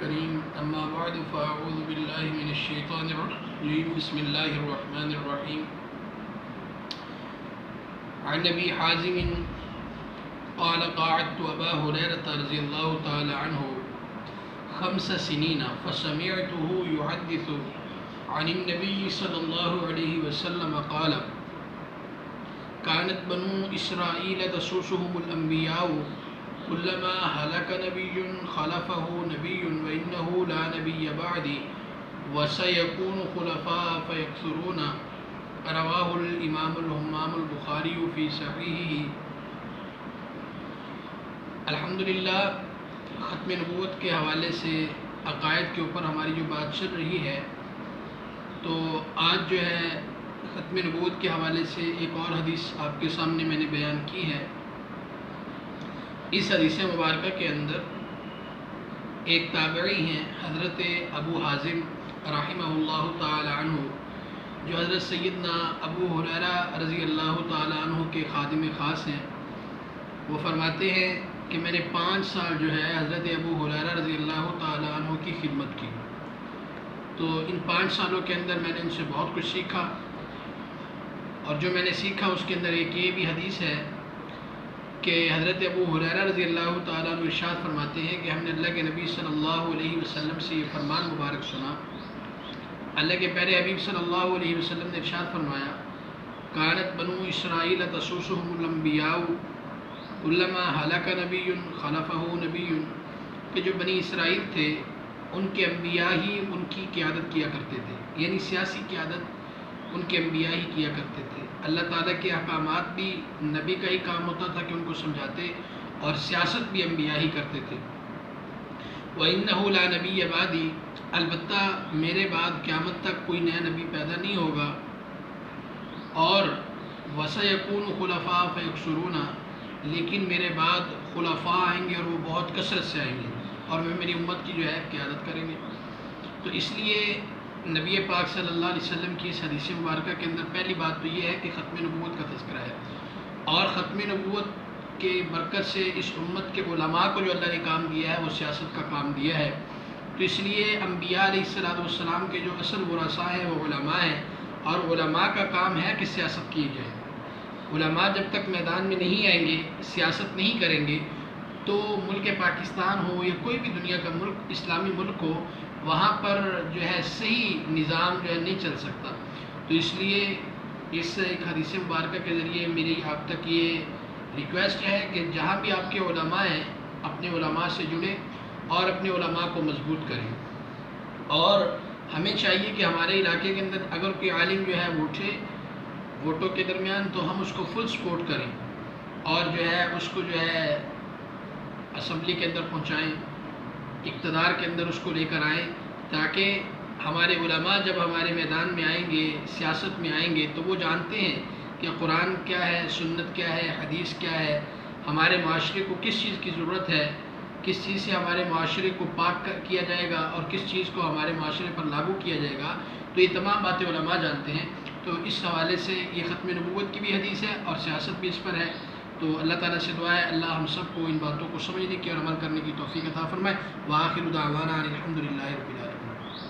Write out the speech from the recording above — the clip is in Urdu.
الكريم أما بعد فأعوذ بالله من الشيطان الرجيم بسم الله الرحمن الرحيم عن أبي حازم قال قعدت أبا هريرة رضي الله تعالى عنه 5 سنين فسمعته يحدث عن النبي صلى الله عليه وسلم قال كانت بنو إسرائيل تسوسهم الأنبياء كلما هلك نبي خلفه نبي وإنه لا نبي بعدي وسيكون خلفاء فيكثرون رواه الإمام الهمام البخاري في صحيحه۔ الحمدللہ ختم نبوت کے حوالے سے عقائد کے اوپر ہماری جو بات چل رہی ہے، تو آج جو ہے ختم نبوت کے حوالے سے ایک اور حدیث آپ کے سامنے میں نے بیان کی ہے۔ اس حدیث مبارکہ کے اندر ایک تابعی ہیں حضرت ابو حازم رحمہ اللہ تعالی عنہ، جو حضرت سیدنا ابو ہریرہ رضی اللہ تعالی عنہ کے خادم خاص ہیں۔ وہ فرماتے ہیں کہ میں نے 5 سال جو ہے حضرت ابو ہریرہ رضی اللہ تعالی عنہ کی خدمت کی، تو ان 5 سالوں کے اندر میں نے ان سے بہت کچھ سیکھا، اور جو میں نے سیکھا اس کے اندر ایک یہ بھی حدیث ہے کہ حضرت ابو ہریرہ رضی اللہ تعالیٰ عنہ ارشاد فرماتے ہیں کہ ہم نے اللہ کے نبی صلی اللہ علیہ وسلم سے یہ فرمان مبارک سنا۔ اللہ کے پیارے حبیب صلی اللہ علیہ وسلم نے ارشاد فرمایا کانت بنو اسرائیل تسوسهم الانبیاء کلما ہلک نبی خلفہ نبی، کہ جو بنی اسرائیل تھے ان کے انبیاء ہی ان کی قیادت کیا کرتے تھے، یعنی سیاسی قیادت ان کے انبیاء ہی کیا کرتے تھے۔ اللہ تعالیٰ کے احکامات بھی نبی کا ہی کام ہوتا تھا کہ ان کو سمجھاتے، اور سیاست بھی انبیاء ہی کرتے تھے۔ وَإِنَّهُ لَا نَبِيَّ بَعْدِي، البتہ میرے بعد قیامت تک کوئی نیا نبی پیدا نہیں ہوگا، اور وَسَيَكُونُ خُلَفَاءَ فَيَكْثُرُونَ، لیکن میرے بعد خلفاء آئیں گے اور وہ بہت کثرت سے آئیں گے، اور وہ میری امت کی جو ہے قیادت کریں گے۔ تو اس لیے نبی پاک صلی اللہ علیہ وسلم کی اس حدیث مبارکہ کے اندر پہلی بات تو یہ ہے کہ ختم نبوت کا تذکرہ ہے، اور ختم نبوت کے برکت سے اس امت کے علماء کو جو اللہ نے کام دیا ہے وہ سیاست کا کام دیا ہے۔ تو اس لیے انبیاء علیہ السلام کے جو اصل ورثاء ہیں وہ علماء ہیں، اور علماء کا کام ہے کہ سیاست کی جائے۔ علماء جب تک میدان میں نہیں آئیں گے، سیاست نہیں کریں گے، تو ملک پاکستان ہو یا کوئی بھی دنیا کا ملک، اسلامی ملک ہو، وہاں پر جو ہے صحیح نظام جو ہے نہیں چل سکتا۔ تو اس لیے اس ایک حدیث مبارکہ کے ذریعے میری آپ تک یہ ریکویسٹ ہے کہ جہاں بھی آپ کے علماء ہیں اپنے علماء سے جڑیں اور اپنے علماء کو مضبوط کریں، اور ہمیں چاہیے کہ ہمارے علاقے کے اندر اگر کوئی عالم جو ہے وہ اٹھے ووٹوں کے درمیان، تو ہم اس کو فل سپورٹ کریں، اور جو ہے اس کو جو ہے اسمبلی کے اندر پہنچائیں، اقتدار کے اندر اس کو لے کر آئیں، تاکہ ہمارے علماء جب ہمارے میدان میں آئیں گے، سیاست میں آئیں گے، تو وہ جانتے ہیں کہ قرآن کیا ہے، سنت کیا ہے، حدیث کیا ہے، ہمارے معاشرے کو کس چیز کی ضرورت ہے، کس چیز سے ہمارے معاشرے کو پاک کیا جائے گا، اور کس چیز کو ہمارے معاشرے پر لاگو کیا جائے گا۔ تو یہ تمام باتیں علماء جانتے ہیں۔ تو اس حوالے سے یہ ختم نبوت کی بھی حدیث ہے اور سیاست بھی اس پر ہے۔ تو اللہ تعالیٰ سے دعا ہے اللہ ہم سب کو ان باتوں کو سمجھنے کی اور عمل کرنے کی توفیق عطا فرمائے۔ وآخر دعوانا الحمدللہ رب العالمین۔